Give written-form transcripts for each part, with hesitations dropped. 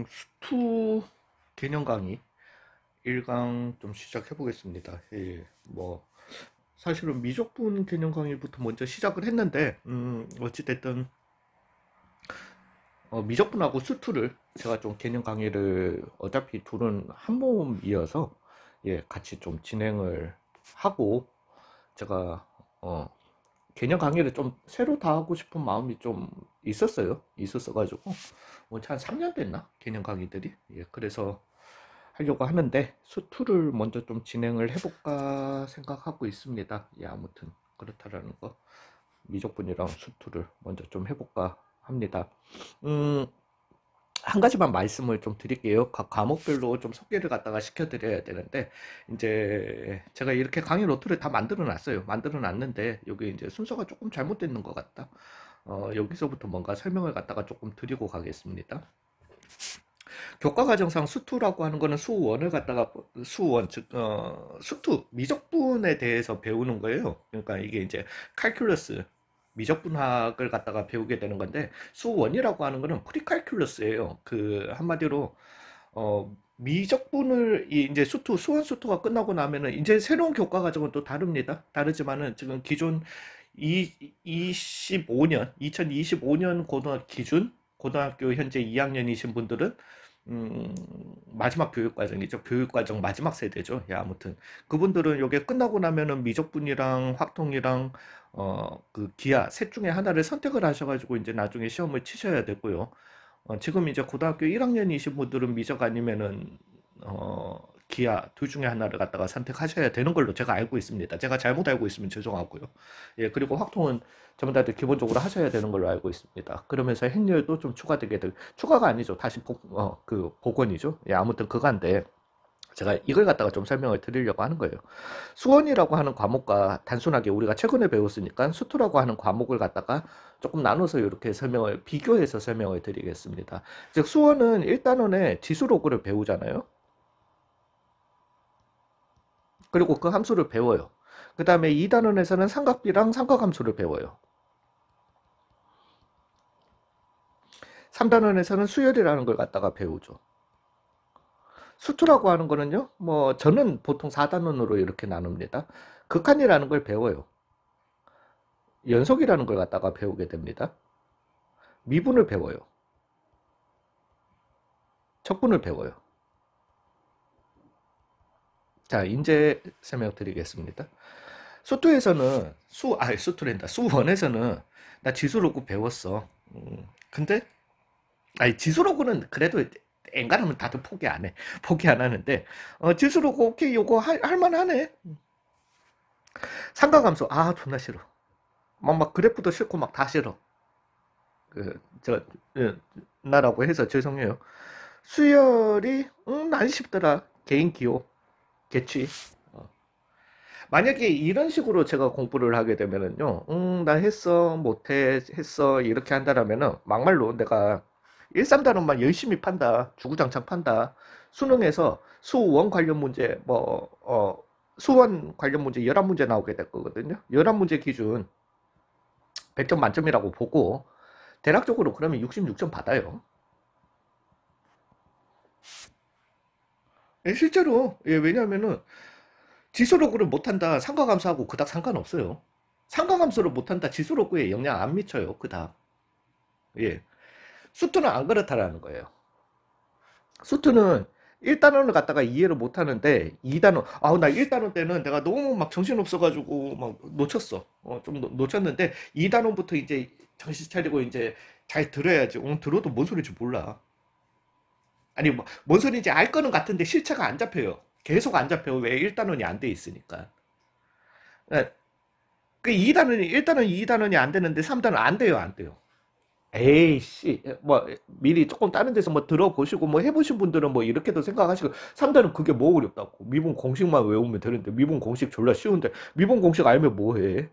수투 개념 강의 1강 좀 시작해 보겠습니다. 예, 뭐 사실은 미적분 개념 강의부터 먼저 시작을 했는데 어찌됐든 미적분하고 수투를 제가 좀 개념 강의를 어차피 둘은 한 몸이어서 예, 같이 좀 진행을 하고 제가 개념 강의를 좀 새로 다 하고 싶은 마음이 좀 있었어가지고 한 3년 됐나 개념 강의들이. 예, 그래서 하려고 하는데 수투를 먼저 좀 진행을 해볼까 생각하고 있습니다. 예, 아무튼 그렇다라는 거, 미적분이랑 수투를 먼저 좀 해볼까 합니다. 음, 한 가지만 말씀을 좀 드릴게요. 각 과목별로 좀 소개를 갖다가 시켜드려야 되는데, 이제 제가 이렇게 강의 노트를 다 만들어 놨어요. 만들어 놨는데, 여기 이제 순서가 조금 잘못되는 것 같다. 여기서부터 뭔가 설명을 갖다가 조금 드리고 가겠습니다. 교과과정상 수투라고 하는 거는 수원을 갖다가 수원 즉 수투 미적분에 대해서 배우는 거예요. 그러니까 이게 이제 칼큘러스 미적분학을 갖다가 배우게 되는 건데, 수원이라고 하는 거는 프리칼큘러스예요. 그 한마디로 미적분을 이제 수원 수투가 끝나고 나면은 이제 새로운 교과 과정은 또 다릅니다. 다르지만은 지금 기존 2025년 고등학교 현재 2학년이신 분들은 마지막 교육과정이죠. 교육과정 마지막 세대죠. 야, 아무튼 그분들은 요게 끝나고 나면은 미적분이랑 확통이랑 그 기하 셋 중에 하나를 선택을 하셔가지고 이제 나중에 시험을 치셔야 되고요. 지금 이제 고등학교 1학년이신 분들은 미적 아니면은 기하 둘 중에 하나를 갖다가 선택하셔야 되는 걸로 제가 알고 있습니다. 제가 잘못 알고 있으면 죄송하고요. 예, 그리고 확통은 전부 다들 기본적으로 하셔야 되는 걸로 알고 있습니다. 그러면서 행렬도 좀 추가되게 될, 추가가 아니죠. 다시 복원이죠. 예, 아무튼 그간데 제가 이걸 갖다가 좀 설명을 드리려고 하는 거예요. 수원이라고 하는 과목과 단순하게 우리가 최근에 배웠으니까 수투라고 하는 과목을 갖다가 조금 나눠서 이렇게 비교해서 설명을 드리겠습니다. 즉, 수원은 1단원에 지수로그를 배우잖아요. 그리고 그 함수를 배워요. 그 다음에 2단원에서는 삼각비랑 삼각함수를 배워요. 3단원에서는 수열이라는 걸 갖다가 배우죠. 수투라고 하는 거는요, 뭐 저는 보통 4단원으로 이렇게 나눕니다. 극한이라는 걸 배워요. 연속이라는 걸 갖다가 배우게 됩니다. 미분을 배워요. 척분을 배워요. 자, 이제 설명드리겠습니다. 수원에서는 나 지수로그 배웠어. 근데 지수로그는 그래도 엔간하면 다들 포기 안 해. 포기 안 하는데 지수로그 오케이, 요거 할만하네. 삼각함수 존나 싫어. 막 그래프도 싫고 막 다 싫어. 나라고 해서 죄송해요. 수열이 난 쉽더라. 개인 기호 개취. 만약에 이런 식으로 제가 공부를 하게 되면은요, 나 했어, 못해, 했어, 이렇게 한다라면은, 막말로 내가 1, 3단원만 열심히 판다, 주구장창 판다, 수능에서 수원 관련 문제, 수원 관련 문제 11문제 나오게 될 거거든요. 11문제 기준 100점 만점이라고 보고, 대략적으로 그러면 66점 받아요. 실제로, 예, 왜냐면은, 지수로그를 못한다, 삼각함수하고 그닥 상관없어요. 삼각함수를 못한다, 지수로그에 영향 안 미쳐요, 그닥. 예. 수투는 안 그렇다라는 거예요. 수투는 1단원을 갖다가 이해를 못하는데 2단원, 나 1단원 때는 내가 너무 막 정신없어가지고 막 놓쳤어. 좀 놓쳤는데 2단원부터 이제 정신 차리고 이제 잘 들어야지. 들어도 뭔 소리인지 몰라. 아니, 뭔 소리인지 알 거는 같은데 실체가 안 잡혀요. 계속 안 잡혀. 왜? 1단원이 안 돼 있으니까. 예, 그 1단원, 2단원이 안 되는데 3단원 안 돼요, 안 돼요. 에이씨, 미리 조금 다른 데서 뭐 들어보시고, 뭐 해보신 분들은 뭐 이렇게도 생각하시고, 3단은 그게 뭐 어렵다고. 미분 공식만 외우면 되는데, 미분 공식 졸라 쉬운데, 미분 공식 알면 뭐 해?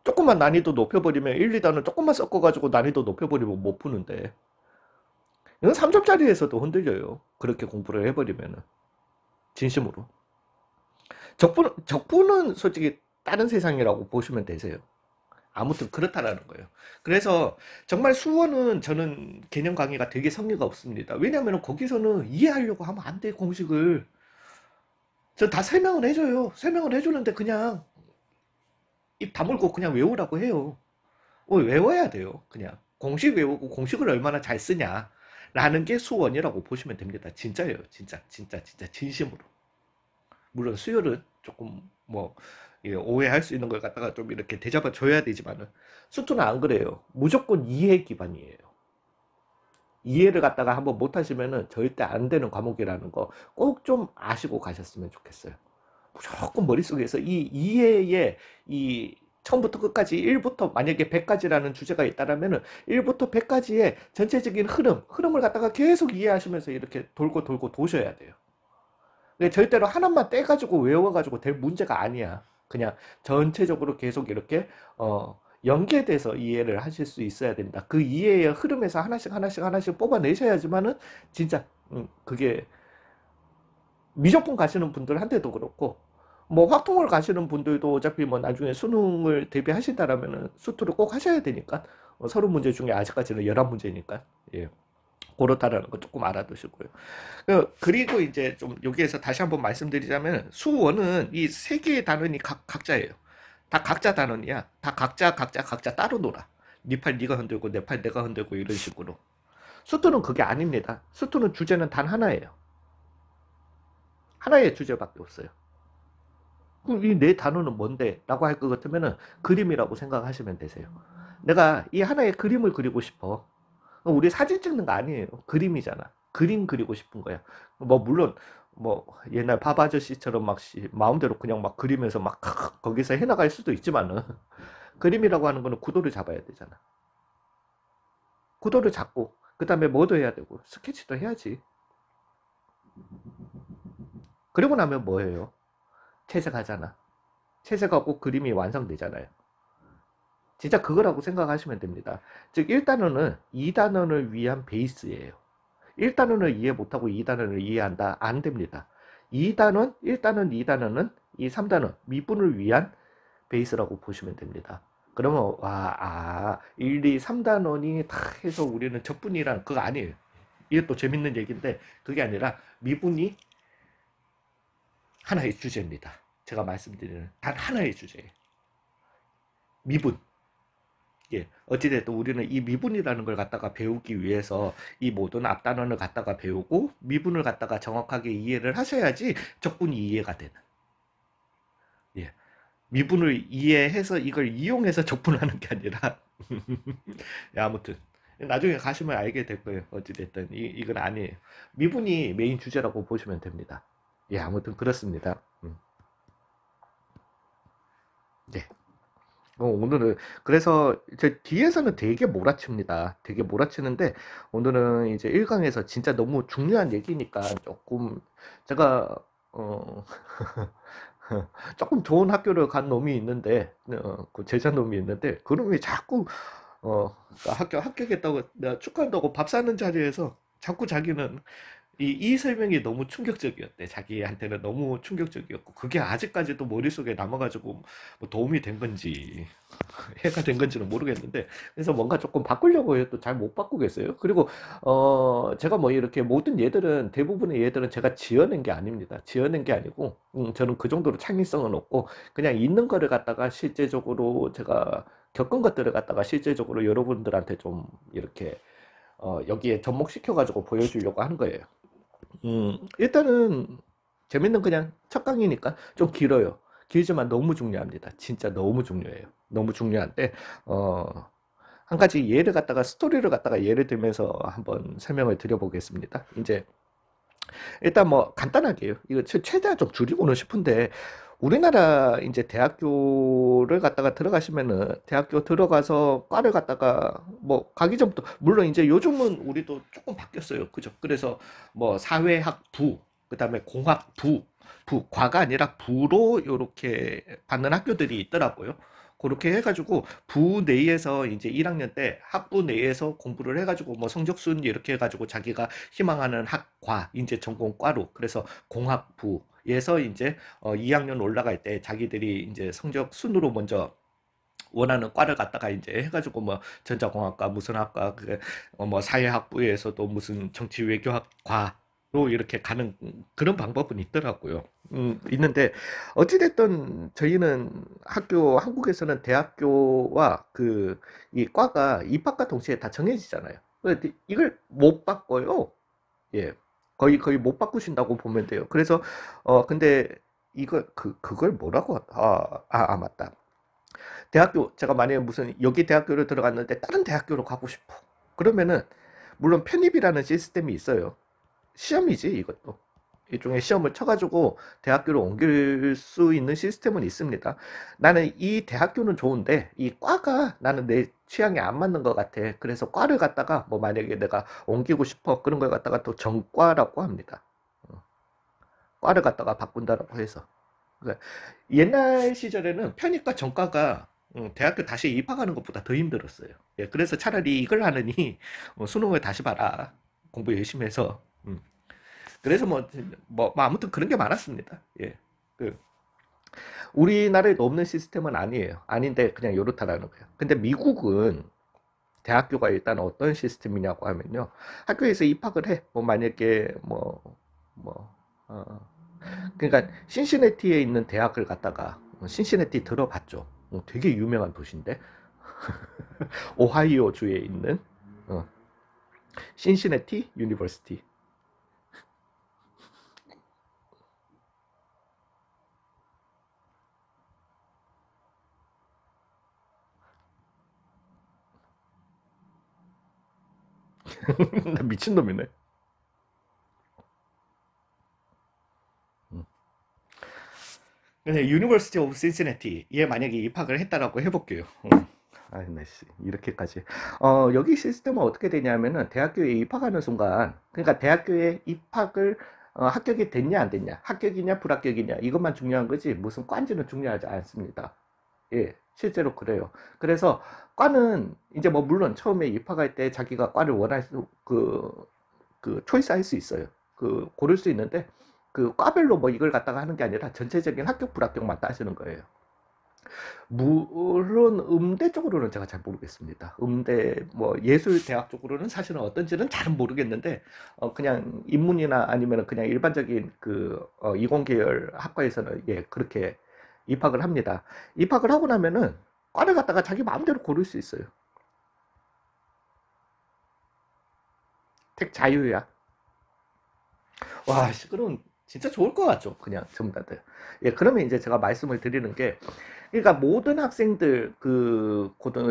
조금만 난이도 높여버리면, 1, 2단은 조금만 섞어가지고 난이도 높여버리면 못 푸는데. 이건 3점짜리에서도 흔들려요. 그렇게 공부를 해버리면은. 진심으로. 적분은 솔직히 다른 세상이라고 보시면 되세요. 아무튼 그렇다라는 거예요. 그래서 정말 수원은 저는 개념 강의가 되게 성의가 없습니다. 왜냐하면 거기서는 이해하려고 하면 안 돼, 공식을. 저 다 설명을 해줘요. 설명을 해주는데 그냥 입 다물고 그냥 외우라고 해요. 외워야 돼요. 그냥 공식 외우고 공식을 얼마나 잘 쓰냐 라는 게 수원이라고 보시면 됩니다. 진짜예요. 진짜 진짜 진짜 진심으로. 물론 수요는 조금 뭐 오해할 수 있는 걸 갖다가 좀 이렇게 대잡아 줘야 되지만은 수투는 안 그래요. 무조건 이해 기반이에요. 이해를 갖다가 한번 못 하시면은 절대 안 되는 과목이라는 거 꼭 좀 아시고 가셨으면 좋겠어요. 무조건 머릿속에서 이 이해의 이 처음부터 끝까지 1부터 만약에 100가지라는 주제가 있다라면은 1부터 100가지의 전체적인 흐름을 갖다가 계속 이해하시면서 이렇게 돌고 돌고 도셔야 돼요. 절대로 하나만 떼가지고 외워가지고 될 문제가 아니야. 그냥 전체적으로 계속 이렇게 연계돼서 이해를 하실 수 있어야 된다. 그 이해의 흐름에서 하나씩 하나씩 하나씩 뽑아내셔야지만은 진짜 그게 미적분 가시는 분들한테도 그렇고 뭐 확통을 가시는 분들도 어차피 뭐 나중에 수능을 대비하신다라면은 수투를 꼭 하셔야 되니까 30문제 중에 아직까지는 11문제니까 예. 그렇다라는 거 조금 알아두시고요. 그리고 이제 좀 여기에서 다시 한번 말씀드리자면 수원은 이 세 개의 단원이 각자예요. 다 각자 단원이야. 다 각자 따로 놀아. 네 팔 네가 흔들고 내 팔 내가 흔들고 이런 식으로. 수투는 그게 아닙니다. 수투는 주제는 단 하나예요. 하나의 주제밖에 없어요. 그럼 이 네 단어는 뭔데? 라고 할 것 같으면은 그림이라고 생각하시면 되세요. 내가 이 하나의 그림을 그리고 싶어. 우리 사진 찍는 거 아니에요. 그림이잖아. 그림 그리고 싶은 거야. 뭐 물론 뭐 옛날 밥 아저씨처럼 막 마음대로 그냥 막 그리면서 막 거기서 해나갈 수도 있지만은 그림이라고 하는 거는 구도를 잡아야 되잖아. 구도를 잡고 그 다음에 뭐도 해야 되고 스케치도 해야지. 그리고 나면 뭐예요? 채색하잖아. 채색하고 그림이 완성되잖아요. 진짜 그거라고 생각하시면 됩니다. 즉 1단원은 2단원을 위한 베이스예요. 1단원을 이해 못하고 2단원을 이해한다? 안 됩니다. 2단원, 1단원, 2단원은 이 3단원, 미분을 위한 베이스라고 보시면 됩니다. 그러면 1, 2, 3단원이 다 해서 우리는 적분이란 그거 아니에요. 이게 또 재밌는 얘기인데 그게 아니라 미분이 하나의 주제입니다. 제가 말씀드리는 단 하나의 주제예요. 미분. 예, 어찌됐든 우리는 이 미분이라는 걸 갖다가 배우기 위해서 이 모든 앞단원을 갖다가 배우고 미분을 갖다가 정확하게 이해를 하셔야지 적분이 이해가 되는. 예, 미분을 이해해서 이걸 이용해서 적분하는 게 아니라 예, 아무튼 나중에 가시면 알게 될 거예요. 어찌됐든 이건 아니에요. 미분이 메인 주제라고 보시면 됩니다. 예, 아무튼 그렇습니다. 네. 오늘은 그래서 제 뒤에서는 되게 몰아칩니다. 되게 몰아치는데 오늘은 이제 1강에서 진짜 너무 중요한 얘기니까 조금 제가 조금 좋은 학교를 간 놈이 있는데 그 제자 놈이 있는데 그 놈이 자꾸 합격했다고 내가 축하한다고 밥 사는 자리에서 자꾸 자기는 이 설명이 너무 충격적이었대. 자기한테는 너무 충격적이었고, 그게 아직까지도 머릿속에 남아가지고 뭐 도움이 된 건지, 해가 된 건지는 모르겠는데, 그래서 뭔가 조금 바꾸려고 해도 잘 못 바꾸겠어요. 그리고, 제가 뭐 이렇게 모든 얘들은, 대부분의 얘들은 제가 지어낸 게 아닙니다. 지어낸 게 아니고, 저는 그 정도로 창의성은 없고, 그냥 있는 거를 갖다가 실제적으로 제가 겪은 것들을 갖다가 실제적으로 여러분들한테 좀 이렇게, 여기에 접목시켜가지고 보여주려고 하는 거예요. 일단은 재밌는 그냥 첫 강의니까 좀 길어요. 길지만 너무 중요합니다. 진짜 너무 중요해요. 너무 중요한데 한 가지 예를 갖다가 스토리를 갖다가 예를 들면서 한번 설명을 드려보겠습니다. 이제 일단 뭐 간단하게요. 이거 최대한 좀 줄이고는 싶은데 우리나라 이제 대학교를 갖다가 들어가시면은 대학교 들어가서 과를 갖다가 뭐 가기 전부터 물론 이제 요즘은 우리도 조금 바뀌었어요. 그죠? 그래서 뭐 사회학부 그다음에 공학부 과가 아니라 부로 이렇게 받는 학교들이 있더라고요. 그렇게 해가지고 부 내에서 이제 1학년 때 학부 내에서 공부를 해가지고 뭐 성적순 이렇게 해가지고 자기가 희망하는 학과 이제 전공과로 그래서 공학부에서 이제 2학년 올라갈 때 자기들이 이제 성적 순으로 먼저 원하는 과를 갖다가 이제 해가지고 뭐 전자공학과 무슨 학과 뭐 사회학부에서도 무슨 정치 외교학과로 이렇게 가는 그런 방법은 있더라고요. 있는데 어찌됐든 저희는 한국에서는 대학교와 이 과가 입학과 동시에 다 정해지잖아요. 근데 이걸 못 바꿔요. 예. 거의 못 바꾸신다고 보면 돼요. 그래서 근데 그걸 뭐라고 맞다. 제가 만약에 무슨 여기 대학교를 들어갔는데 다른 대학교로 가고 싶어. 그러면은 물론 편입이라는 시스템이 있어요. 시험이지 이것도. 일종의 시험을 쳐가지고 대학교로 옮길 수 있는 시스템은 있습니다. 나는 이 대학교는 좋은데 이 과가 나는 내 취향에 안 맞는 것 같아. 그래서 과를 갖다가 뭐 만약에 내가 옮기고 싶어 그런 걸 갖다가 또 전과라고 합니다. 과를 갖다가 바꾼다라고 해서. 그러니까 옛날 시절에는 편입과 전과가 대학교 다시 입학하는 것보다 더 힘들었어요. 예, 그래서 차라리 이걸 하느니 수능을 다시 봐라. 공부 열심히 해서. 그래서 아무튼 그런 게 많았습니다. 예. 우리나라에도 없는 시스템은 아니에요. 아닌데 그냥 요렇다라는 거예요. 근데 미국은 대학교가 일단 어떤 시스템이냐고 하면요. 학교에서 입학을 해. 뭐 만약에 그러니까 신시내티에 있는 대학을 갔다가 신시내티 들어봤죠. 되게 유명한 도시인데 오하이오 주에 있는 신시내티 유니버시티. 미친놈이네. 유니버시티 오브 신시내티에 만약에 입학을 했다라고 해볼게요. 이렇게까지. 여기 시스템은 어떻게 되냐면은 대학교에 입학하는 순간, 그러니까 대학교에 입학을 합격이 됐냐 안 됐냐, 합격이냐 불합격이냐 이것만 중요한 거지 무슨 과인지는 중요하지 않습니다. 예, 실제로 그래요. 그래서 과는 이제 뭐 물론 처음에 입학할 때 자기가 과를 원할 초이스 할 수 있어요. 고를 수 있는데 과별로 뭐 이걸 갖다가 하는 게 아니라 전체적인 합격 불합격만 따지는 거예요. 물론 음대 쪽으로는 제가 잘 모르겠습니다. 음대 뭐 예술대학 쪽으로는 사실은 어떤지는 잘은 모르겠는데 그냥 인문이나 아니면 그냥 일반적인 이공계열 학과에서는 예 그렇게 입학을 합니다. 입학을 하고 나면은 과를 갖다가 자기 마음대로 고를 수 있어요. 택 자유야. 와, 그럼 진짜 좋을 것 같죠. 그냥 전부 다들. 예, 그러면 이제 제가 말씀을 드리는 게, 그러니까 모든 학생들,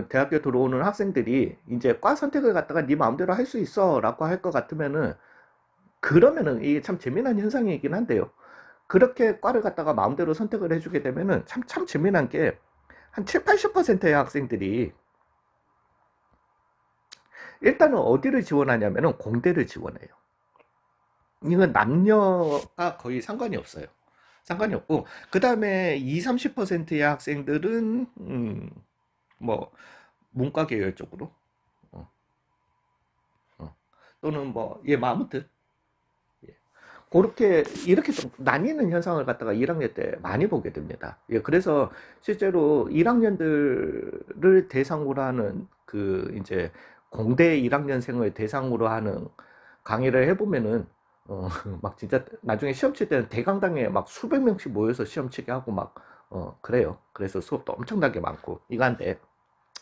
대학교 들어오는 학생들이 이제 과 선택을 갖다가 네 마음대로 할 수 있어 라고 할 것 같으면은, 그러면은 이게 참 재미난 현상이긴 한데요. 그렇게 과를 갖다가 마음대로 선택을 해주게 되면은 참 재미난 게, 한 7, 80%의 학생들이 일단은 어디를 지원하냐면은 공대를 지원해요. 이건 남녀가 거의 상관이 없어요. 상관이 없고, 그 다음에 20, 30%의 학생들은, 뭐, 문과 계열 쪽으로, 어, 또는 아무튼, 예. 이렇게 좀 나뉘는 현상을 갖다가 1학년 때 많이 보게 됩니다. 예, 그래서 실제로 1학년들을 대상으로 하는, 이제, 공대 1학년생을 대상으로 하는 강의를 해보면은, 막 진짜 나중에 시험 칠 때는 대강당에 막 수백 명씩 모여서 시험 치게 하고 그래요. 그래서 수업도 엄청나게 많고 이간데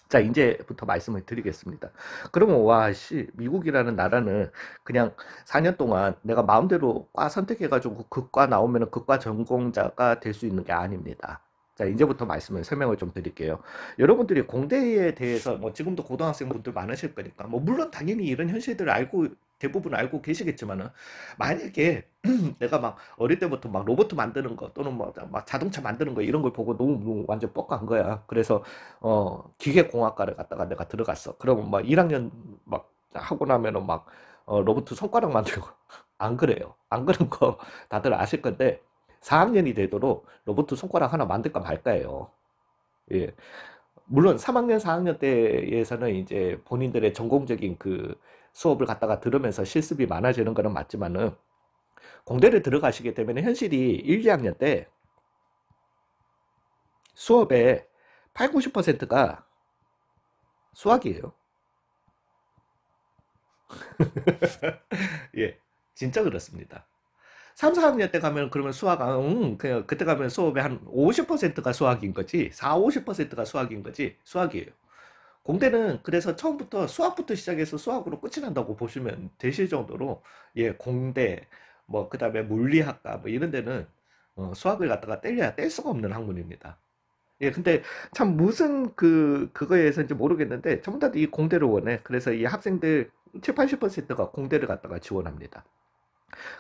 자 이제부터 말씀을 드리겠습니다. 그러면 미국이라는 나라는 그냥 4년 동안 내가 마음대로 과 선택해가지고 그 과 나오면 그 과 전공자가 될 수 있는 게 아닙니다. 자 이제부터 설명을 좀 드릴게요. 여러분들이 공대에 대해서 지금도 고등학생분들 많으실 거니까 물론 당연히 이런 현실들을 대부분 알고 계시겠지만은 만약에 내가 막 어릴 때부터 막 로봇 만드는 거 또는 막 자동차 만드는 거 이런 걸 보고 너무 완전 뻑간 거야. 그래서 기계공학과를 갔다가 내가 들어갔어. 그러면 막 1학년 막 하고 나면은 막 로봇 손가락 만들고 안 그래요. 안 그런 거 다들 아실 건데 4학년이 되도록 로봇 손가락 하나 만들까 말까예요. 예. 물론 3학년, 4학년 때에서는 이제 본인들의 전공적인 수업을 갖다가 들으면서 실습이 많아지는 거는 맞지만은 공대를 들어가시게 되면 현실이 1, 2학년 때 수업에 8, 90%가 수학이에요. 예, 진짜 그렇습니다. 3, 4학년 때 가면 그러면 수학, 그냥 그때 가면 수업의 한 50%가 수학인 거지. 4, 50%가 수학인 거지. 수학이에요. 공대는 그래서 처음부터 수학부터 시작해서 수학으로 끝이 난다고 보시면 되실 정도로, 예, 공대, 뭐, 그 다음에 물리학과, 뭐, 이런 데는, 수학을 갖다가 뗄래야 뗄 수가 없는 학문입니다. 예, 근데 참 무슨 그거에서인지 모르겠는데, 전부 다 이 공대를 원해. 그래서 이 학생들 7, 80%가 공대를 갖다가 지원합니다.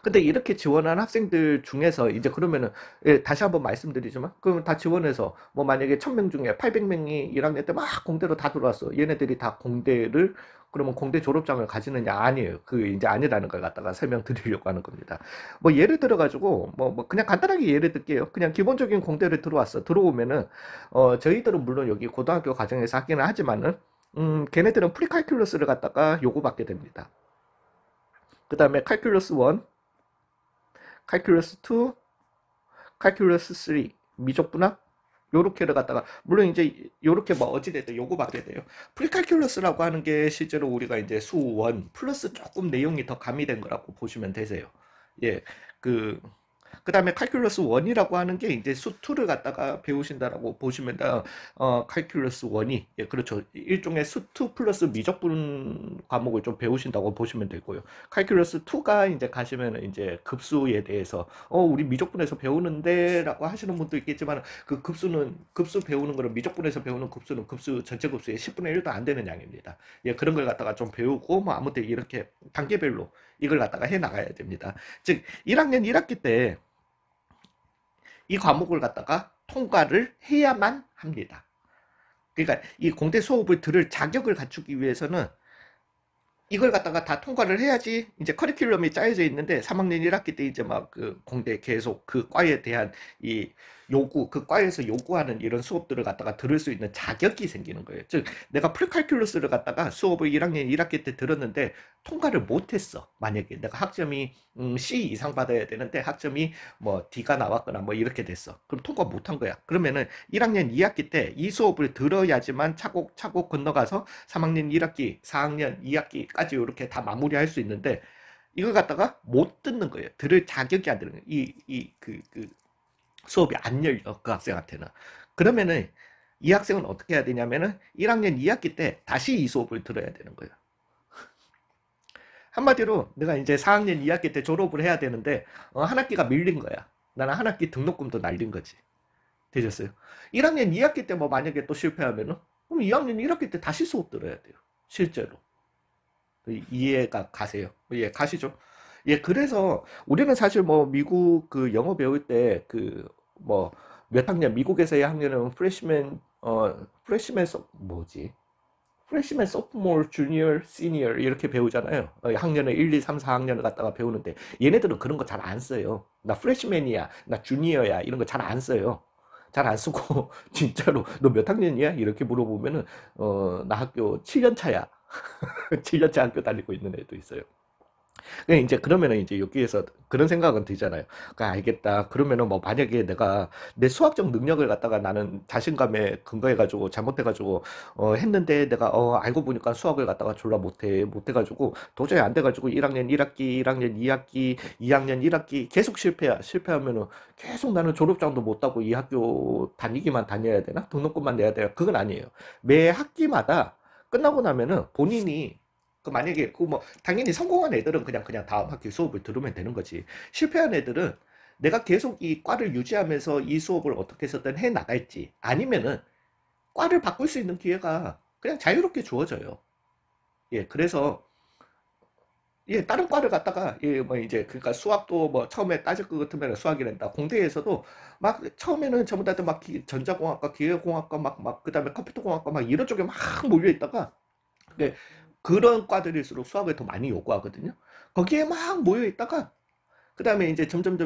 근데 이렇게 지원한 학생들 중에서 이제 그러면은, 예, 다시 한번 말씀드리지만 그러면 다 지원해서 뭐 만약에 1000명 중에 800명이 1학년 때 막 공대로 다 들어왔어. 얘네들이 다 공대를 그러면 공대 졸업장을 가지느냐? 아니에요. 그 이제 아니라는 걸 갖다가 설명드리려고 하는 겁니다. 뭐 예를 들어 가지고 뭐 그냥 간단하게 예를 들게요. 그냥 기본적인 공대를 들어왔어. 들어오면은 저희들은 물론 여기 고등학교 과정에서 하기는 하지만은 걔네들은 프리칼큘러스를 갖다가 요구받게 됩니다. 그 다음에 칼큘러스 1, 칼큘러스 2, 칼큘러스 3, 미적분학 요렇게를 갖다가 물론 이제 요렇게 뭐 어찌됐든 요구받게 돼요. 프리칼큘러스라고 하는 게 실제로 우리가 이제 수1 플러스 조금 내용이 더 가미된 거라고 보시면 되세요. 예, 그 다음에 칼큘러스 1이라고 하는 게 이제 수2를 갖다가 배우신다라고 보시면 칼큘러스 1이, 예, 그렇죠. 일종의 수2 플러스 미적분 과목을 좀 배우신다고 보시면 되고요. 칼큘러스 2가 이제 가시면 이제 급수에 대해서, 우리 미적분에서 배우는데 라고 하시는 분도 있겠지만, 그 급수 배우는 거는 미적분에서 배우는 급수는 급수, 전체 급수의 10분의 1도 안 되는 양입니다. 예, 그런 걸 갖다가 좀 배우고, 뭐 아무튼 이렇게 단계별로 이걸 갖다가 해 나가야 됩니다. 즉, 1학년 1학기 때 이 과목을 갖다가 통과를 해야만 합니다. 그러니까 이 공대 수업을 들을 자격을 갖추기 위해서는 이걸 갖다가 다 통과를 해야지 이제 커리큘럼이 짜여져 있는데 3학년 1학기 때 이제 막 그 공대 계속 그 과에 대한 이 요구, 그 과에서 요구하는 이런 수업들을 갖다가 들을 수 있는 자격이 생기는 거예요. 즉, 내가 프리칼큘러스를 갖다가 수업을 1학년 1학기 때 들었는데 통과를 못했어. 만약에 내가 학점이 C 이상 받아야 되는데 학점이 뭐 D가 나왔거나 뭐 이렇게 됐어. 그럼 통과 못한 거야. 그러면은 1학년 2학기 때 이 수업을 들어야지만 차곡차곡 건너가서 3학년 1학기, 4학년 2학기까지 이렇게 다 마무리할 수 있는데 이걸 갖다가 못 듣는 거예요. 들을 자격이 안 되는 거예요. 수업이 안 열려, 그 학생한테는. 그러면은 이 학생은 어떻게 해야 되냐면은 1학년 2학기 때 다시 이 수업을 들어야 되는 거예요. 한마디로 내가 이제 4학년 2학기 때 졸업을 해야 되는데 한 학기가 밀린 거야. 나는 한 학기 등록금도 날린 거지. 되셨어요? 1학년 2학기 때 뭐 만약에 또 실패하면은 그럼 2학년 1학기 때 다시 수업 들어야 돼요. 실제로. 이해가 가세요? 예, 가시죠? 예, 그래서 우리는 사실 뭐 미국 그 영어 배울 때 그 뭐 몇 학년 미국에서의 학년은 프레시맨 뭐지? 프레시맨, 소프트몰, 주니어, 시니어 이렇게 배우잖아요. 학년을 1, 2, 3, 4학년을 갖다가 배우는데 얘네들은 그런 거 잘 안 써요. 나 프레시맨이야, 나 주니어야 이런 거 잘 안 써요. 잘 안 쓰고 진짜로 너 몇 학년이야? 이렇게 물어보면은 나 학교 7년 차야. 7년 차 학교 다니고 있는 애도 있어요. 이제 그러면은 이제 여기에서 그런 생각은 들잖아요. 알겠다. 그러면은 뭐 만약에 내가 내 수학적 능력을 갖다가 나는 자신감에 근거해가지고 잘못해가지고 했는데 내가 알고 보니까 수학을 갖다가 졸라 못해가지고 도저히 안 돼가지고 1학년 1학기, 1학년 2학기, 2학년 1학기 계속 실패하면은 계속 나는 졸업장도 못 따고 이 학교 다니기만 다녀야 되나? 등록금만 내야 되나? 그건 아니에요. 매 학기마다 끝나고 나면은 본인이 만약에 그 뭐 당연히 성공한 애들은 그냥 다음 학기 수업을 들으면 되는 거지. 실패한 애들은 내가 계속 이 과를 유지하면서 이 수업을 어떻게 해서든 해 나갈지 아니면은 과를 바꿀 수 있는 기회가 그냥 자유롭게 주어져요. 예, 그래서 예, 다른 과를 갖다가 예, 뭐 이제 그러니까 수학도 뭐 처음에 따질 것 같으면 수학이란다. 공대에서도 막 처음에는 전부 다들 막 전자공학과, 기계공학과 막 그다음에 컴퓨터공학과 막 이런 쪽에 막 몰려 있다가 네, 그런 과들일수록 수학을 더 많이 요구하거든요. 거기에 막 모여 있다가 그 다음에 이제 점점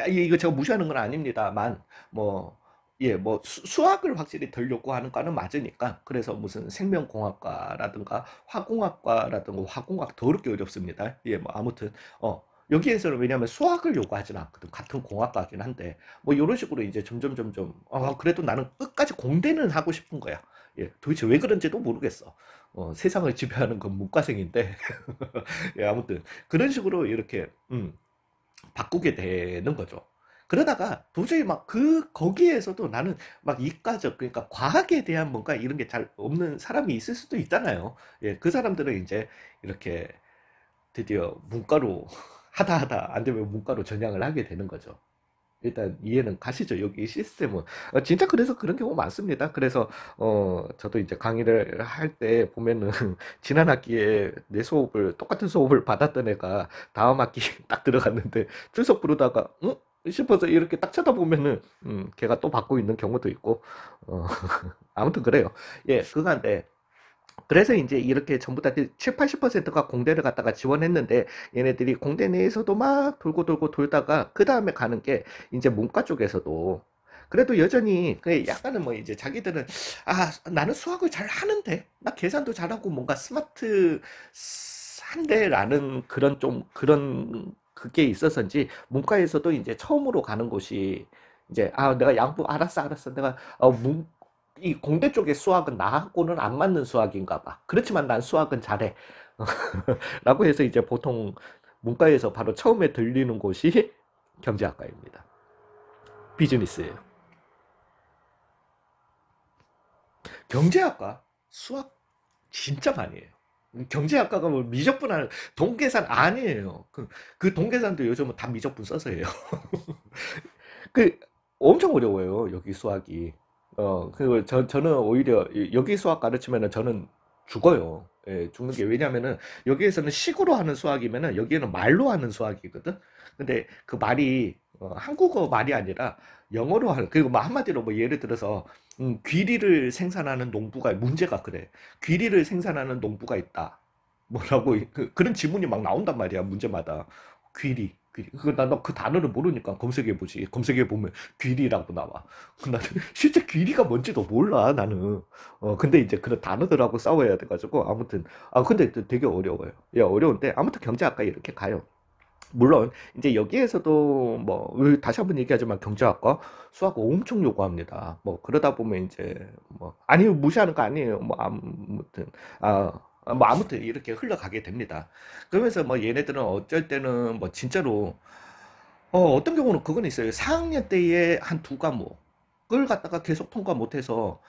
이거 제가 무시하는 건 아닙니다만 뭐 예, 뭐 수학을 확실히 덜 요구하는 과는 맞으니까 그래서 무슨 생명공학과라든가 화공학과라든가 화공학 더럽게 어렵습니다. 예, 뭐 아무튼 여기에서는 왜냐하면 수학을 요구하진 않거든. 같은 공학과긴 한데 뭐 이런 식으로 이제 점점 그래도 나는 끝까지 공대는 하고 싶은 거야. 예, 도대체 왜 그런지도 모르겠어. 세상을 지배하는 건 문과생인데 예, 아무튼 그런 식으로 이렇게 바꾸게 되는 거죠. 그러다가 도저히 막 거기에서도 나는 막 이과적, 그러니까 과학에 대한 뭔가 이런 게 잘 없는 사람이 있을 수도 있잖아요. 예, 그 사람들은 이제 이렇게 드디어 문과로 하다 안 되면 문과로 전향을 하게 되는 거죠. 일단 이해는 가시죠. 여기 시스템은 진짜 그래서 그런 경우 많습니다. 그래서 저도 이제 강의를 할 때 보면은 지난 학기에 내 수업을 똑같은 수업을 받았던 애가 다음 학기 딱 들어갔는데 출석 부르다가 응? 싶어서 이렇게 딱 쳐다보면은 걔가 또 받고 있는 경우도 있고 어, 아무튼 그래요. 예, 그간데 그래서 이제 이렇게 전부 다 7, 80%가 공대를 갔다가 지원했는데 얘네들이 공대 내에서도 막 돌고 돌다가 그 다음에 가는 게 이제 문과 쪽에서도 그래도 여전히 그 약간은 뭐 이제 자기들은 나는 수학을 잘 하는데 나 계산도 잘하고 뭔가 스마트한데라는 그런 좀 그런 그게 있어서인지 문과에서도 이제 처음으로 가는 곳이 이제 내가 양보 알았어 내가 이 공대 쪽의 수학은 나하고는 안 맞는 수학인가 봐. 그렇지만 난 수학은 잘해. 라고 해서 이제 보통 문과에서 바로 처음에 들리는 곳이 경제학과입니다. 비즈니스예요. 경제학과 수학 진짜 많이 해요. 경제학과가 뭐 미적분 하는 동계산 아니에요. 그 동계산도 요즘은 다 미적분 써서 해요. 그 엄청 어려워요. 여기 수학이. 저는 오히려 여기 수학 가르치면은 저는 죽어요. 예, 죽는 게 왜냐면은 여기에서는 식으로 하는 수학이면은 여기에는 말로 하는 수학이거든. 근데 그 말이 한국어 말이 아니라 영어로 하는 그리고 뭐 한마디로 뭐 예를 들어서 귀리를 생산하는 농부가 문제가 그래. 귀리를 생산하는 농부가 있다. 뭐라고 그런 지문이 막 나온단 말이야 문제마다. 귀리. 나그 단어를 모르니까 검색해 보지. 검색해 보면 귀리라고 나와. 나는 실제 귀리가 뭔지도 몰라 나는. 근데 이제 그런 단어들하고 싸워야 돼가지고 아무튼 근데 되게 어려워요. 예, 어려운데 아무튼 경제학과 이렇게 가요. 물론 이제 여기에서도 뭐 다시 한번 얘기하지만 경제학과 수학 엄청 요구합니다. 뭐 그러다 보면 이제 뭐 아니 무시하는 거 아니에요. 뭐 아무튼 뭐 아무튼 이렇게 흘러가게 됩니다. 그러면서 뭐 얘네들은 어쩔 때는 뭐 진짜로 어떤 경우는 그건 있어요. 4학년 때에 한 두 과목을 갖다가 계속 통과 못해서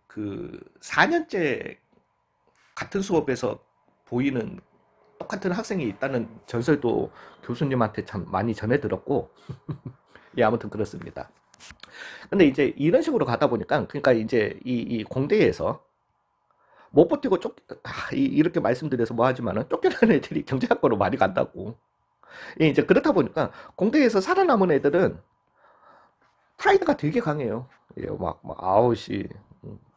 그 4년째 같은 수업에서 보이는 똑같은 학생이 있다는 전설도 교수님한테 참 많이 전해 들었고 예 아무튼 그렇습니다. 근데 이제 이런 식으로 가다 보니까 그러니까 이제 이 공대에서 못 버티고 이렇게 말씀드려서 뭐 하지만은 쫓겨나는 애들이 경제학과로 많이 간다고. 예, 이제 그렇다 보니까 공대에서 살아남은 애들은 프라이드가 되게 강해요. 예, 아우씨.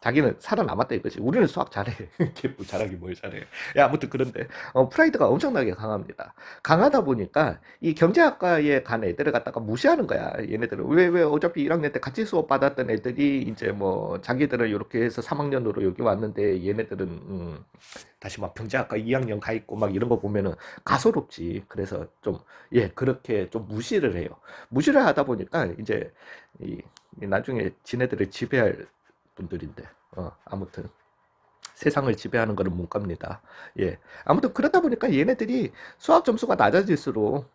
자기는 살아남았다 이거지. 우리는 수학 잘해. 걔뭐 잘하기 뭘 잘해. 야, 아무튼 그런데, 프라이드가 엄청나게 강합니다. 강하다 보니까, 이 경제학과에 간 애들을 갖다가 무시하는 거야. 얘네들은. 왜, 어차피 1학년 때 같이 수업 받았던 애들이, 이제 뭐, 자기들은 이렇게 해서 3학년으로 여기 왔는데, 얘네들은, 다시 막 경제학과 2학년 가 있고, 막 이런 거 보면은 가소롭지. 그래서 좀, 예, 그렇게 좀 무시를 해요. 무시를 하다 보니까, 이제, 나중에 지네들을 지배할 분들인데 아무튼 세상을 지배하는 거는 문과입니다. 예, 아무튼 그러다 보니까 얘네들이 수학 점수가 낮아질수록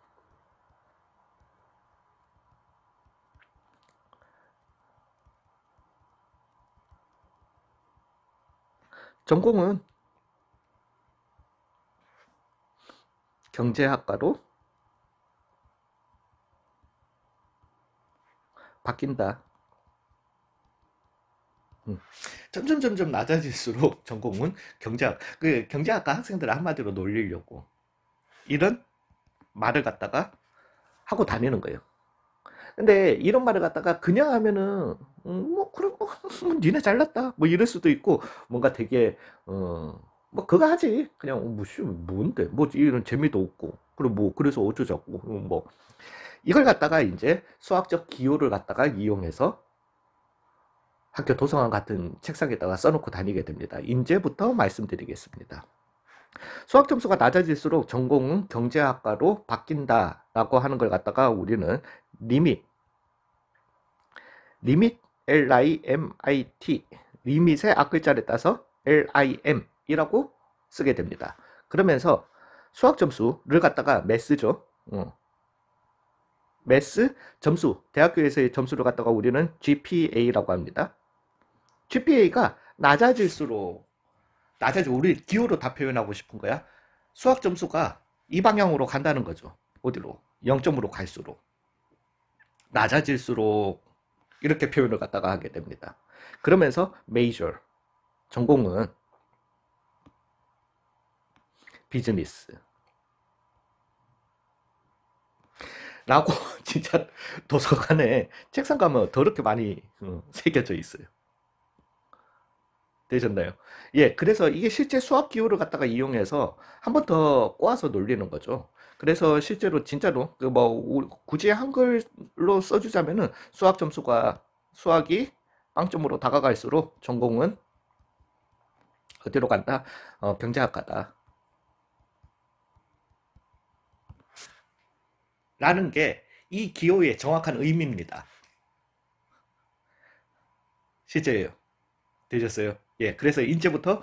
전공은 경제학과로 바뀐다. 점점 낮아질수록 전공은 경제학과 학생들을 한마디로 놀리려고 이런 말을 갖다가 하고 다니는 거예요. 근데 이런 말을 갖다가 그냥 하면은 뭐 그럼 뭐 니네 잘났다 뭐 이럴 수도 있고 뭔가 되게 뭐 그거 하지 그냥 뭔데 뭐 이런 재미도 없고 그리고 뭐 그래서 어쩌자고 뭐 이걸 갖다가 이제 수학적 기호를 갖다가 이용해서 학교 도서관 같은 책상에다가 써놓고 다니게 됩니다. 이제부터 말씀드리겠습니다. 수학 점수가 낮아질수록 전공은 경제학과로 바뀐다라고 하는 걸 갖다가 우리는 리밋, LIMIT, 리밋의 앞글자를 따서 LIM이라고 쓰게 됩니다. 그러면서 수학 점수를 갖다가 매스죠. 매스 점수, 대학교에서의 점수를 갖다가 우리는 GPA라고 합니다. GPA가 낮아질수록 우리 기호로 다 표현하고 싶은 거야. 수학 점수가 이 방향으로 간다는 거죠. 어디로? 0점으로 갈수록 낮아질수록 이렇게 표현을 갖다가 하게 됩니다. 그러면서 major, 전공은 비즈니스 라고 진짜 도서관에 책상 가면 더럽게 많이 새겨져 있어요. 되셨나요? 예, 그래서 이게 실제 수학 기호를 갖다가 이용해서 한 번 더 꼬아서 놀리는 거죠. 그래서 실제로 진짜로 그 뭐 굳이 한글로 써주자면은 수학 점수가 수학이 빵점으로 다가갈수록 전공은 어디로 간다? 경제학과다. 라는 게 이 기호의 정확한 의미입니다. 실제예요. 되셨어요? 예, 그래서 이제부터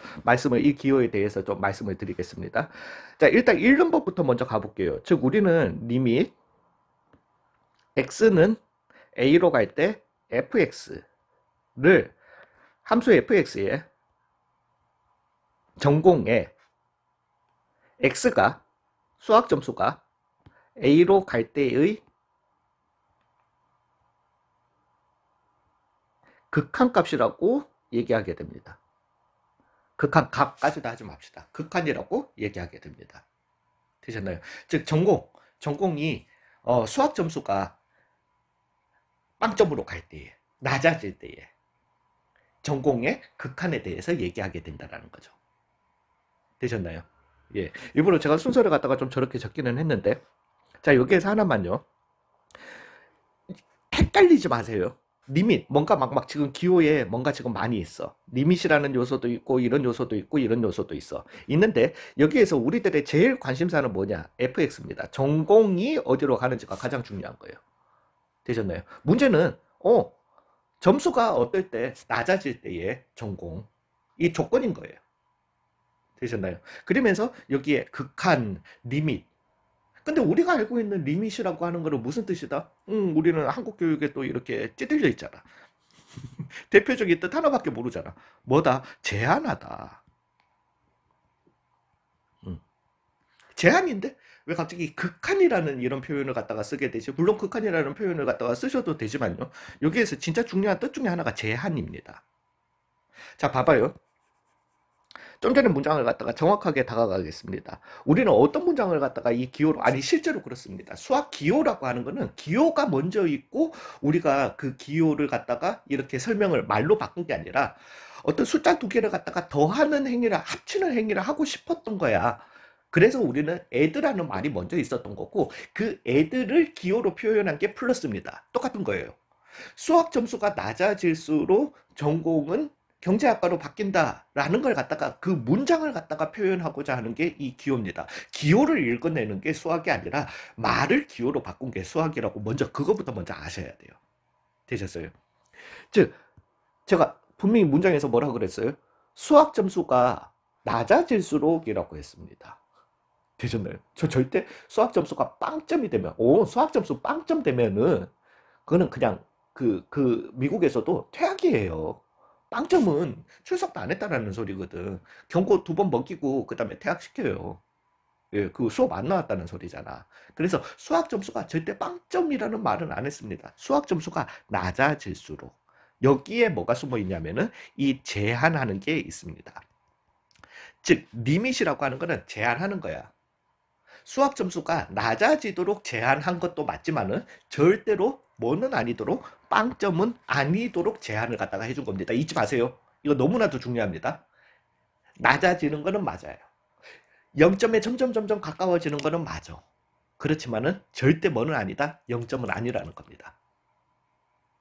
이 기호에 대해서 좀 말씀을 드리겠습니다. 자, 일단 읽는 법부터 먼저 가볼게요. 즉, 우리는 리밋 x는 a로 갈 때 fx를 함수 fx의 전공에 x가 수학 점수가 a로 갈 때의 극한값이라고 얘기하게 됩니다. 극한 값까지도 하지 맙시다. 극한이라고 얘기하게 됩니다. 되셨나요? 즉 전공이 수학 점수가 빵점으로 갈 때에 낮아질 때에 전공의 극한에 대해서 얘기하게 된다는 거죠. 되셨나요? 예, 일부러 제가 순서를 갖다가 좀 저렇게 적기는 했는데 자, 여기에서 하나만요. 헷갈리지 마세요. 리밋, 뭔가 막 지금 기호에 뭔가 지금 많이 있어. 리밋이라는 요소도 있고, 이런 요소도 있고, 이런 요소도 있어. 있는데, 여기에서 우리들의 제일 관심사는 뭐냐? fx입니다. 전공이 어디로 가는지가 가장 중요한 거예요. 되셨나요? 문제는, 점수가 어떨 때, 낮아질 때의 전공. 이 조건인 거예요. 되셨나요? 그러면서 여기에 극한, 리밋, 근데 우리가 알고 있는 리밋이라고 하는 거는 무슨 뜻이다? 우리는 한국 교육에 또 이렇게 찌들려 있잖아. 대표적인 뜻 하나밖에 모르잖아. 뭐다? 제한하다. 제한인데? 왜 갑자기 극한이라는 이런 표현을 갖다가 쓰게 되지? 물론 극한이라는 표현을 갖다가 쓰셔도 되지만요. 여기에서 진짜 중요한 뜻 중에 하나가 제한입니다. 자, 봐봐요. 좀 전에 문장을 갖다가 정확하게 다가가겠습니다. 우리는 어떤 문장을 갖다가 이 기호로, 아니, 실제로 그렇습니다. 수학 기호라고 하는 거는 기호가 먼저 있고 우리가 그 기호를 갖다가 이렇게 설명을 말로 바꾼 게 아니라 어떤 숫자 두 개를 갖다가 더하는 행위를, 합치는 행위를 하고 싶었던 거야. 그래서 우리는 애드라는 말이 먼저 있었던 거고 그 애드를 기호로 표현한 게 플러스입니다. 똑같은 거예요. 수학 점수가 낮아질수록 전공은 경제학과로 바뀐다라는 걸 갖다가 그 문장을 갖다가 표현하고자 하는 게 이 기호입니다. 기호를 읽어내는 게 수학이 아니라 말을 기호로 바꾼 게 수학이라고 그거부터 먼저 아셔야 돼요. 되셨어요? 즉, 제가 분명히 문장에서 뭐라고 그랬어요? 수학 점수가 낮아질수록이라고 했습니다. 되셨나요? 저 절대 수학 점수가 빵점이 되면, 수학 점수 빵점 되면은 그거는 그냥 미국에서도 퇴학이에요. 빵점은 출석도 안 했다라는 소리거든. 경고 2번 먹이고 그 다음에 퇴학시켜요. 예, 그 수업 안 나왔다는 소리잖아. 그래서 수학 점수가 절대 빵점이라는 말은 안 했습니다. 수학 점수가 낮아질수록 여기에 뭐가 숨어 있냐면은 이 제한하는 게 있습니다. 즉 리밋이라고 하는 거는 제한하는 거야. 수학 점수가 낮아지도록 제한한 것도 맞지만은 절대로 뭐는 아니도록 빵점은 아니도록 제한을 갖다가 해준 겁니다. 잊지 마세요. 이거 너무나도 중요합니다. 낮아지는 거는 맞아요. 0점에 점점 가까워지는 거는 맞아. 그렇지만은 절대 뭐는 아니다. 0점은 아니라는 겁니다.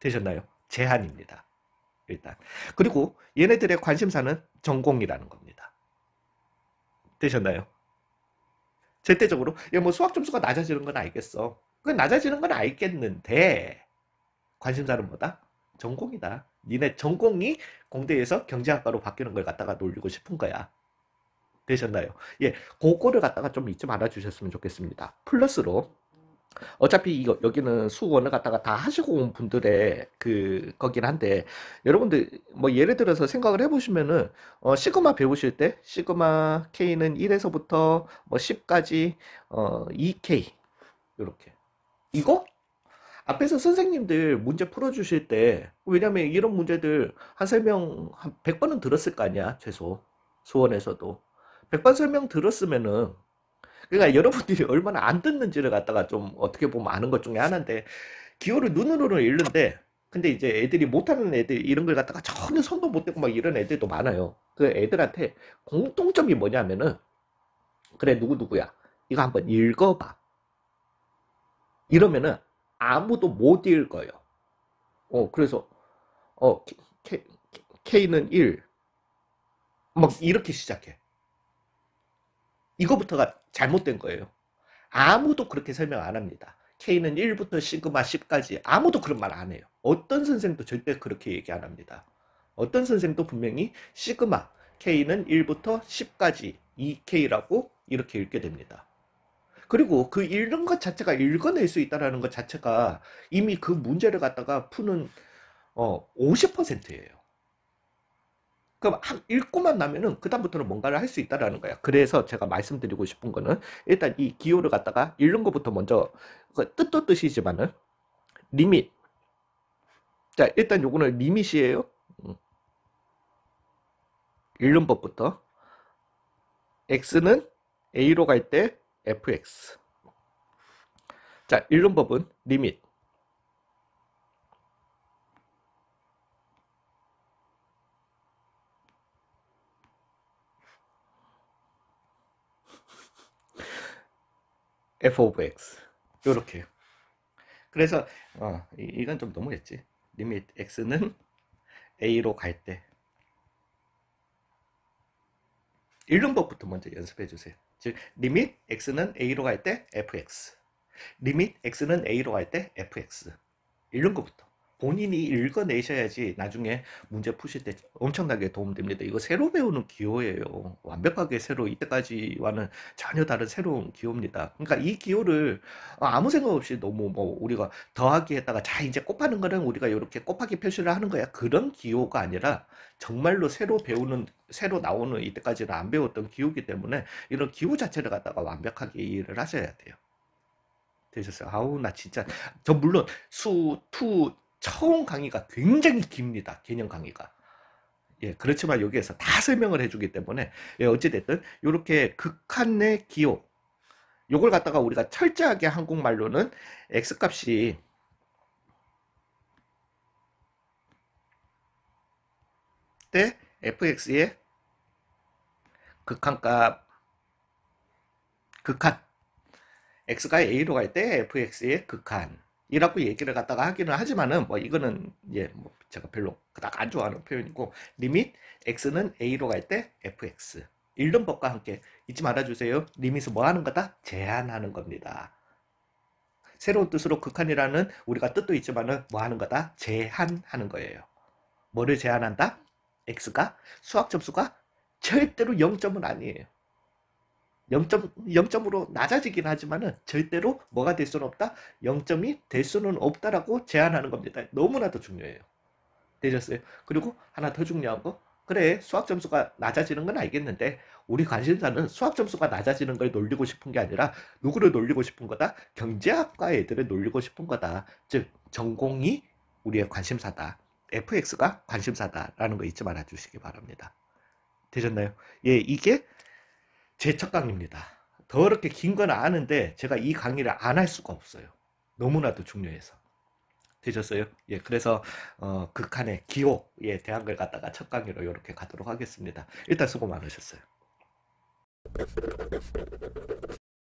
되셨나요? 제한입니다. 일단. 그리고 얘네들의 관심사는 전공이라는 겁니다. 되셨나요? 절대적으로 뭐 수학 점수가 낮아지는 건 알겠어. 그 낮아지는 건 알겠는데 관심사는 뭐다? 전공이다. 니네 전공이 공대에서 경제학과로 바뀌는 걸 갖다가 놀리고 싶은 거야. 되셨나요? 예, 그거를 갖다가 좀 잊지 말아 주셨으면 좋겠습니다. 플러스로 어차피 이거 여기는 수원을 갖다가 다 하시고 온 분들의 거긴 한데 여러분들 뭐 예를 들어서 생각을 해보시면은 시그마 배우실 때 시그마 K는 1에서부터 뭐 10까지 2K 이렇게 이거 앞에서 선생님들 문제 풀어주실 때 왜냐면 이런 문제들 한 설명 한 100번은 들었을 거 아니야 최소 수원에서도 100번 설명 들었으면은 그러니까 여러분들이 얼마나 안 듣는지를 갖다가 좀 어떻게 보면 아는 것 중에 하나인데 기호를 눈으로는 읽는데 근데 이제 애들이 못하는 애들 이런 걸 갖다가 전혀 손도 못 대고 막 이런 애들도 많아요. 그 애들한테 공통점이 뭐냐면은 그래 누구누구야 이거 한번 읽어봐 이러면은 아무도 못 읽어요. 그래서 K는 1 막 이렇게 시작해. 이거부터가 잘못된 거예요. 아무도 그렇게 설명 안 합니다. K는 1부터 시그마 10까지 아무도 그런 말 안 해요. 어떤 선생도 절대 그렇게 얘기 안 합니다. 어떤 선생도 분명히 시그마 K는 1부터 10까지 2K라고 이렇게 읽게 됩니다. 그리고 그 읽는 것 자체가 읽어낼 수 있다는 것 자체가 이미 그 문제를 갖다가 푸는 50%예요. 그럼 읽고만 나면은 그다음부터는 뭔가를 할 수 있다라는 거야. 그래서 제가 말씀드리고 싶은 거는 일단 이 기호를 갖다가 읽는 것부터 먼저 뜻도 뜻이지만은 리밋. 자, 일단 요거는 리밋이에요. 읽는 법부터 x는 a로 갈 때 fx. 자, 읽는 법은 리밋. f of x. 요렇게. 그래서 이건 좀 너무했지. 리밋 x는 a로 갈 때 읽는 법부터 먼저 연습해 주세요. 즉 리밋 x는 a로 갈 때 fx 리밋 x는 a로 갈 때 fx 읽는 것부터 본인이 읽어내셔야지 나중에 문제 푸실 때 엄청나게 도움됩니다. 이거 새로 배우는 기호예요. 완벽하게 새로 이때까지와는 전혀 다른 새로운 기호입니다. 그러니까 이 기호를 아무 생각 없이 너무 뭐 우리가 더하기 했다가 자 이제 곱하는 거는 우리가 이렇게 곱하기 표시를 하는 거야. 그런 기호가 아니라 정말로 새로 배우는 새로 나오는 이때까지는 안 배웠던 기호이기 때문에 이런 기호 자체를 갖다가 완벽하게 이해를 하셔야 돼요. 되셨어요? 아우 나 진짜 저 물론 투 처음 강의가 굉장히 깁니다. 개념 강의가. 예, 그렇지만 여기에서 다 설명을 해주기 때문에 예, 어찌됐든 이렇게 극한의 기호 요걸 갖다가 우리가 철저하게 한국말로는 x값이 때 fx의 극한값 극한 x가 a로 갈 때 fx의 극한이라고 얘기를 갖다가 하기는 하지만은 뭐 이거는 예, 뭐 제가 별로 그닥 안 좋아하는 표현이고 리밋 x는 a로 갈 때 fx 읽는 법과 함께 잊지 말아주세요. 리밋은 뭐 하는 거다? 제한하는 겁니다. 새로운 뜻으로 극한이라는 우리가 뜻도 있지만은 뭐 하는 거다? 제한하는 거예요. 뭐를 제한한다? x가 수학 점수가 절대로 0점은 아니에요. 0점으로 낮아지긴 하지만은 절대로 뭐가 될 수는 없다? 0점이 될 수는 없다라고 제안하는 겁니다. 너무나도 중요해요. 되셨어요? 그리고 하나 더 중요한 거 그래 수학 점수가 낮아지는 건 알겠는데 우리 관심사는 수학 점수가 낮아지는 걸 놀리고 싶은 게 아니라 누구를 놀리고 싶은 거다? 경제학과 애들을 놀리고 싶은 거다. 즉 전공이 우리의 관심사다. FX가 관심사다라는 거 잊지 말아 주시기 바랍니다. 되셨나요? 예, 이게 제 첫 강의입니다. 더럽게 긴 건 아는데 제가 이 강의를 안 할 수가 없어요. 너무나도 중요해서. 되셨어요? 예, 그래서 극한의 기호에 대한 걸 갖다가 첫 강의로 이렇게 가도록 하겠습니다. 일단 수고 많으셨어요.